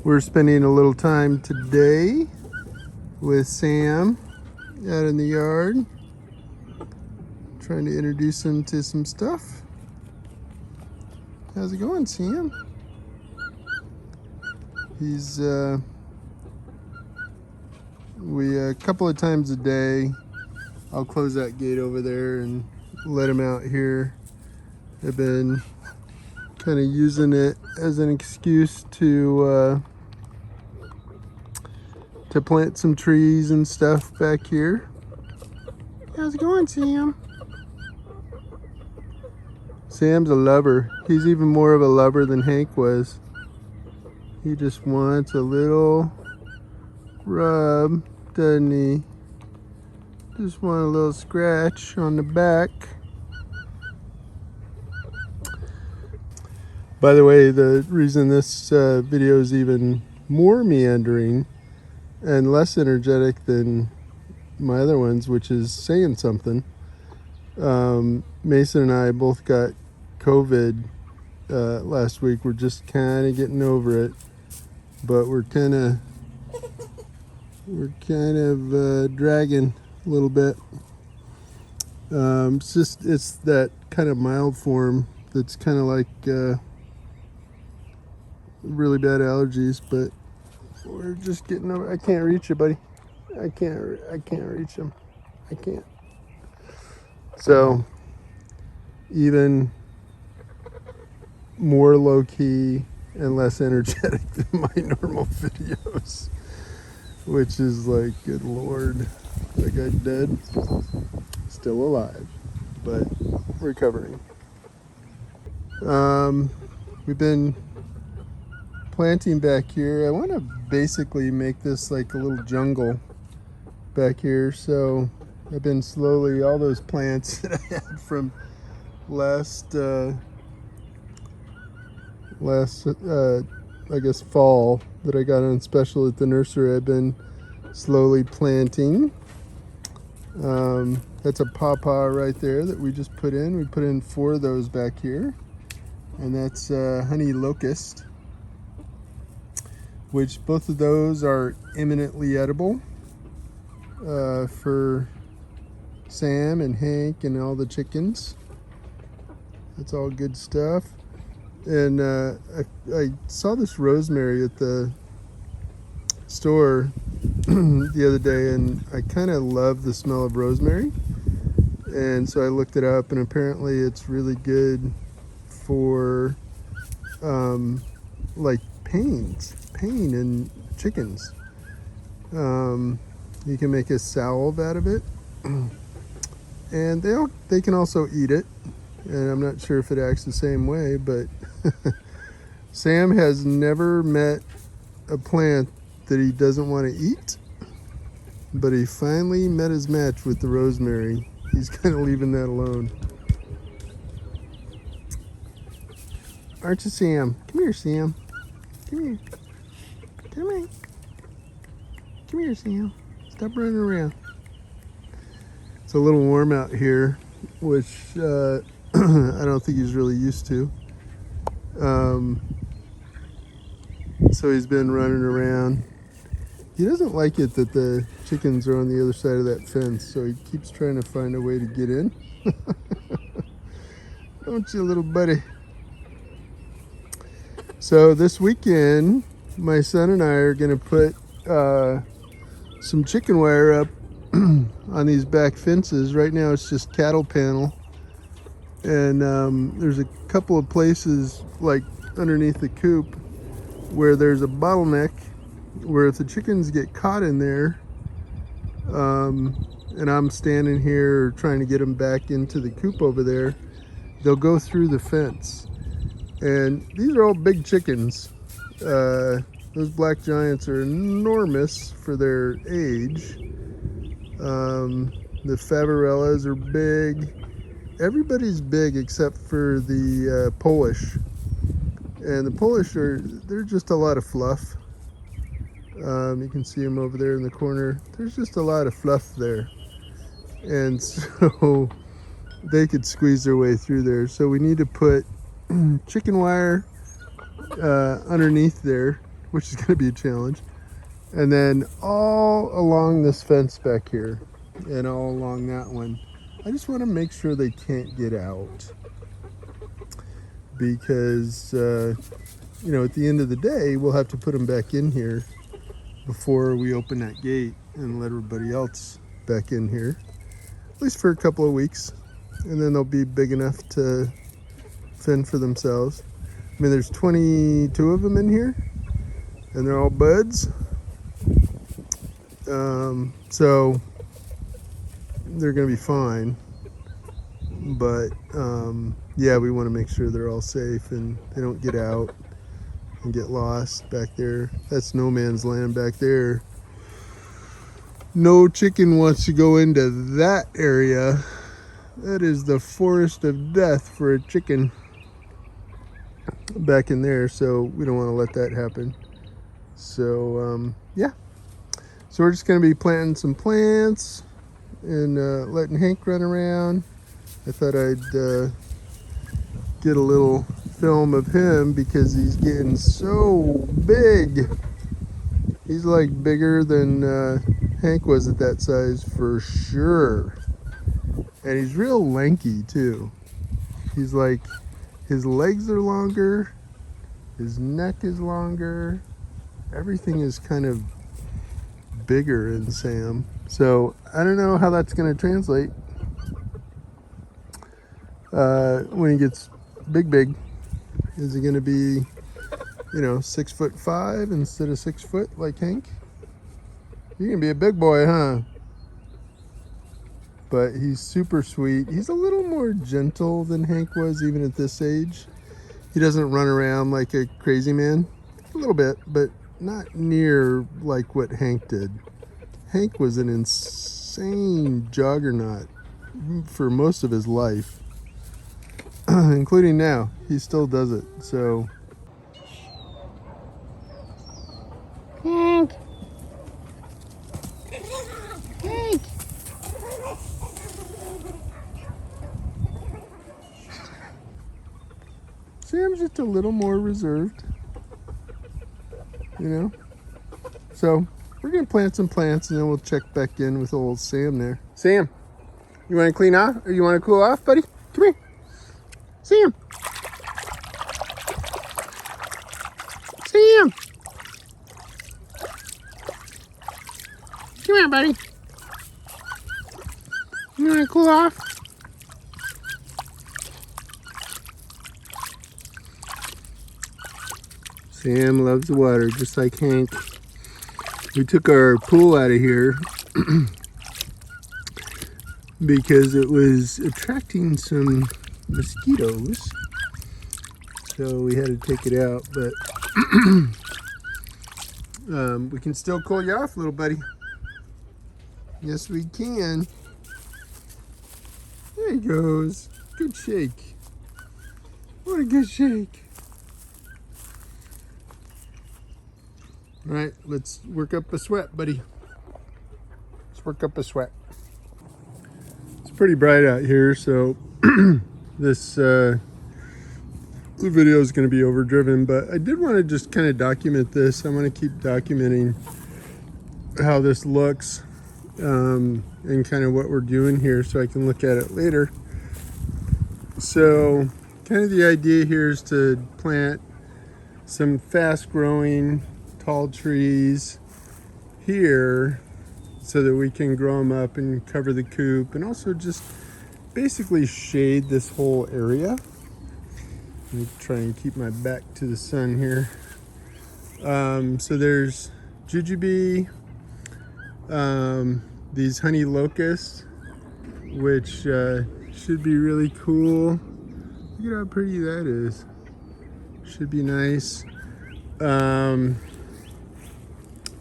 We're spending a little time today with Sam out in the yard, trying to introduce him to some stuff. How's it going, Sam? He's a couple of times a day I'll close that gate over there and let him out here. I've been kind of using it as an excuse to plant some trees and stuff back here. How's it going, Sam? Sam's a lover. He's even more of a lover than Hank was. He just wants a little rub, doesn't he? Just want a little scratch on the back. By the way, the reason this video is even more meandering and less energetic than my other ones, which is saying something. Mason and I both got COVID last week. We're just kind of getting over it, but we're kind of dragging a little bit. It's that kind of mild form that's kind of like really bad allergies, but we're just getting over. I can't reach you, buddy. I can't reach him. I can't. So even more low-key and less energetic than my normal videos, which is like, good Lord, that guy dead, still alive, but recovering. We've been planting back here. I want to basically make this like a little jungle back here, so I've been slowly, all those plants that I had from last I guess fall that I got on special at the nursery, I've been slowly planting. That's a pawpaw right there that we just put in. We put in 4 of those back here, and that's honey locust, which both of those are eminently edible for Sam and Hank and all the chickens. That's all good stuff. And I saw this rosemary at the store the other day, and I kind of love the smell of rosemary, and so I looked it up, and apparently it's really good for like pain in chickens. You can make a salve out of it, and they can also eat it, and I'm not sure if it acts the same way, but Sam has never met a plant that he doesn't want to eat, but he finally met his match with the rosemary. He's kind of leaving that alone. Aren't you, Sam? Come here, Sam. Come here. Come here. Come here, Sam. Stop running around. It's a little warm out here, which I don't think he's really used to. So he's been running around. He doesn't like it that the chickens are on the other side of that fence, so he keeps trying to find a way to get in. Don't you, little buddy? So this weekend, my son and I are going to put some chicken wire up on these back fences. Right now it's just cattle panel, and there's a couple of places like underneath the coop where there's a bottleneck where if the chickens get caught in there, and I'm standing here trying to get them back into the coop over there, they'll go through the fence. And these are all big chickens. Those black giants are enormous for their age. The Favarellas are big. Everybody's big except for the Polish. And the Polish they're just a lot of fluff. You can see them over there in the corner. There's just a lot of fluff there. And so they could squeeze their way through there. So we need to put chicken wire underneath there which is going to be a challenge. And then all along this fence back here and all along that one, I just want to make sure they can't get out. Because, you know, at the end of the day, we'll have to put them back in here before we open that gate and let everybody else back in here, at least for a couple of weeks. And then they'll be big enough to fend for themselves. I mean, there's 22 of them in here, and they're all buds. So they're gonna be fine. But yeah, we want to make sure they're all safe and they don't get out and get lost back there. That's no man's land back there. No chicken wants to go into that area. That is the forest of death for a chicken back in there, so we don't want to let that happen. So yeah, so we're just going to be planting some plants and letting Hank run around. I thought I'd get a little film of him because he's getting so big. He's like bigger than Hank was at that size for sure. And he's real lanky too. He's like, his legs are longer, his neck is longer, everything is kind of bigger in Sam. So I don't know how that's going to translate when he gets big. Is he going to be, you know, 6'5" instead of 6 foot like Hank? You're going to be a big boy, huh? But he's super sweet. He's a little more gentle than Hank was even at this age. He doesn't run around like a crazy man. A little bit, but not near like what Hank did. Hank was an insane juggernaut for most of his life. Including now. He still does it. So Hank. Hank. Sam's just a little more reserved, you know. So we're gonna plant some plants and then we'll check back in with old Sam there. Sam, you want to clean off or you want to cool off, buddy? Come here. Sam. Sam. Come here, buddy. You want to cool off? Sam loves the water just like Hank. We took our pool out of here because it was attracting some mosquitoes. So we had to take it out, but we can still cool you off, little buddy. Yes, we can. There he goes. Good shake. What a good shake. All right, let's work up a sweat, buddy. Let's work up a sweat. It's pretty bright out here, so this video is going to be overdriven, but I did want to just kind of document this. I want to keep documenting how this looks and kind of what we're doing here so I can look at it later. So kind of the idea here is to plant some fast-growing tall trees here so that we can grow them up and cover the coop and also just basically shade this whole area. Let me try and keep my back to the sun here. So there's jujube, these honey locusts, which should be really cool. Look at how pretty that is. Should be nice.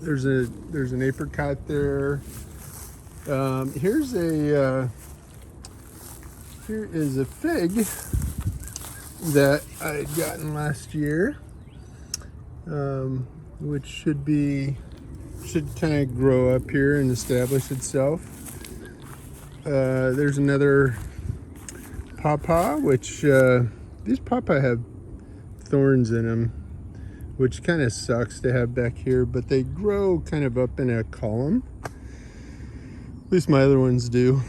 There's an apricot there. Here is a fig that I had gotten last year, which should kind of grow up here and establish itself. There's another pawpaw, which these pawpaw have thorns in them, which kind of sucks to have back here, but they grow kind of up in a column. At least my other ones do.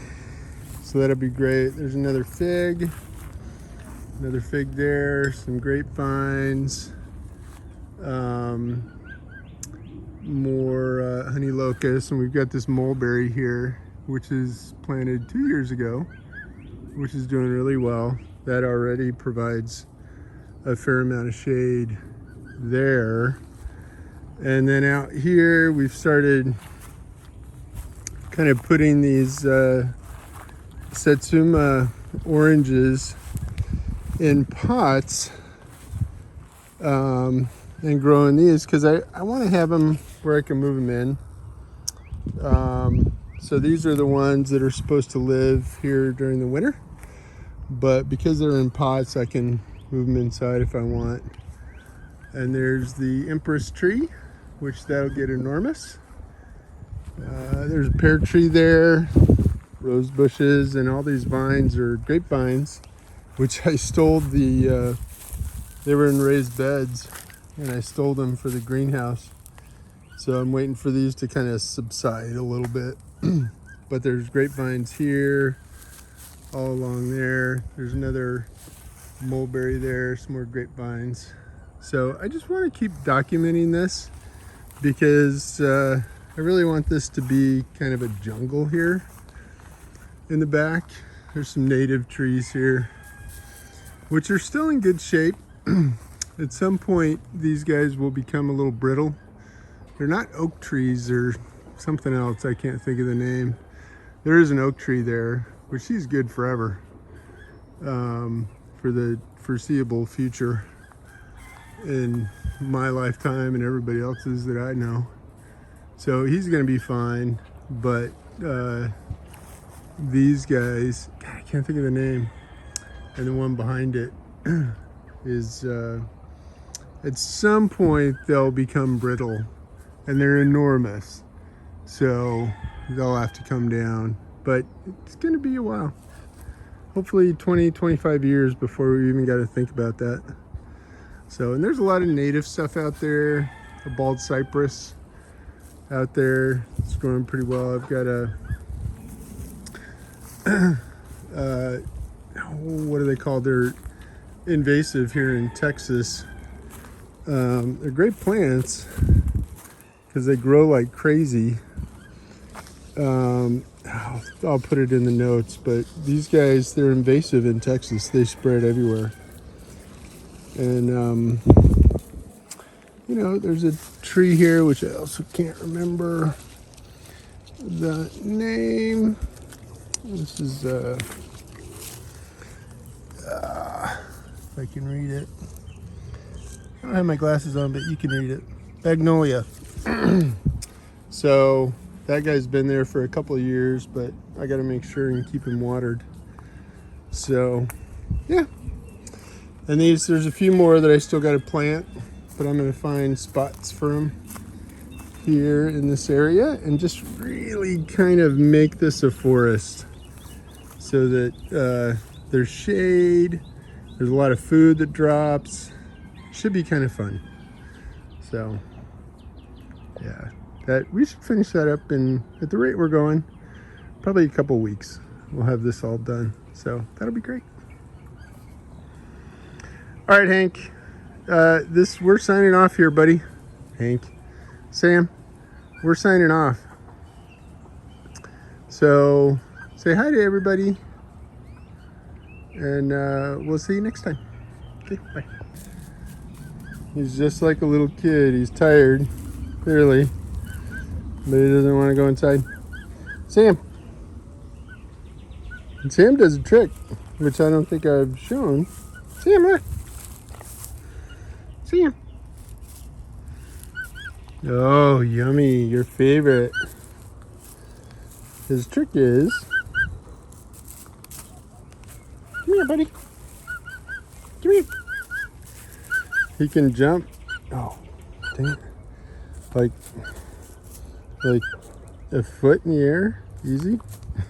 So that'll be great. There's another fig there, some grapevines, more honey locust, and we've got this mulberry here, which is planted 2 years ago, which is doing really well. That already provides a fair amount of shade there. And then out here we've started kind of putting these Satsuma oranges in pots and growing these because I want to have them where I can move them in. So these are the ones that are supposed to live here during the winter, but because they're in pots, I can move them inside if I want. And there's the Empress tree, which that'll get enormous. There's a pear tree there, rose bushes, and all these vines are grapevines, which I stole they were in raised beds, and I stole them for the greenhouse. So I'm waiting for these to kind of subside a little bit. But there's grapevines here, all along there. There's another mulberry there, some more grapevines. So I just want to keep documenting this because I really want this to be kind of a jungle here in the back. There's some native trees here, which are still in good shape. At some point, these guys will become a little brittle. They're not oak trees or something else. I can't think of the name. There is an oak tree there, which she's good forever for the foreseeable future in my lifetime and everybody else's that I know. So he's going to be fine, but these guys, God, I can't think of the name, and the one behind it is at some point they'll become brittle, and they're enormous, so they'll have to come down, but it's going to be a while. Hopefully 20-25 years before we even got to think about that. So, and there's a lot of native stuff out there. A bald cypress out there, it's growing pretty well. I've got a what are they called? They're invasive here in Texas. They're great plants because they grow like crazy. I'll put it in the notes, but these guys, they're invasive in Texas. They spread everywhere. And you know, there's a tree here which I also can't remember the name. This is if I can read it. I don't have my glasses on, but you can read it. Magnolia. So that guy's been there for a couple of years, but I got to make sure and keep him watered. So yeah. And there's a few more that I still got to plant, but I'm going to find spots for them here in this area and just really kind of make this a forest so that there's shade, there's a lot of food that drops. Should be kind of fun. So yeah, that we should finish that up in, at the rate we're going, probably a couple weeks. We'll have this all done. So that'll be great. All right, Hank, we're signing off here, buddy. Hank, Sam, we're signing off. So say hi to everybody, and we'll see you next time. Okay, bye. He's just like a little kid. He's tired, clearly, but he doesn't want to go inside. Sam. And Sam does a trick, which I don't think I've shown. Sam, look. Sam. Oh, yummy. Your favorite. His trick is... Come here, buddy. Come here. He can jump. Oh, dang it. Like a foot in the air. Easy.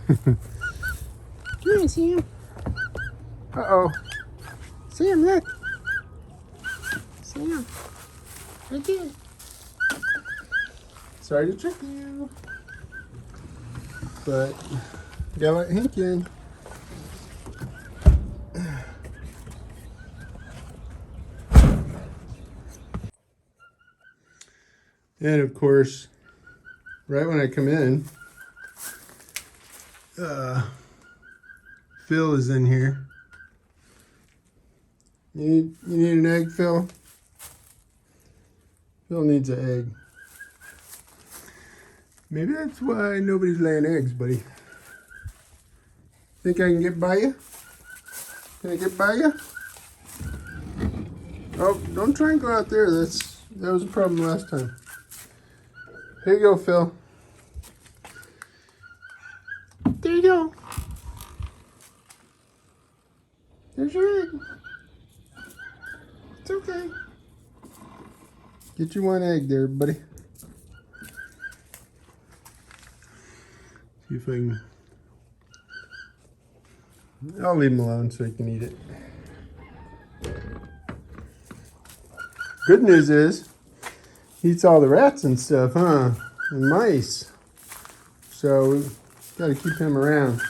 Come here, Sam. Uh-oh. Sam, look. Sam. Right there. Sorry to trick you. But gotta let Hank in. And of course, right when I come in, Phil is in here. You need an egg, Phil? Phil needs an egg. Maybe that's why nobody's laying eggs, buddy. Think I can get by you? Can I get by you? Oh, don't try and go out there. That was a problem last time. Here you go, Phil. There you go. There's your egg. It's okay. Get you one egg there, buddy. See if I can. I'll leave him alone so he can eat it. Good news is, he eats all the rats and stuff, huh? And mice. So, we gotta keep him around.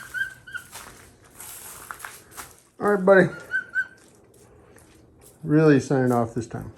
Alright, buddy. Really signing off this time.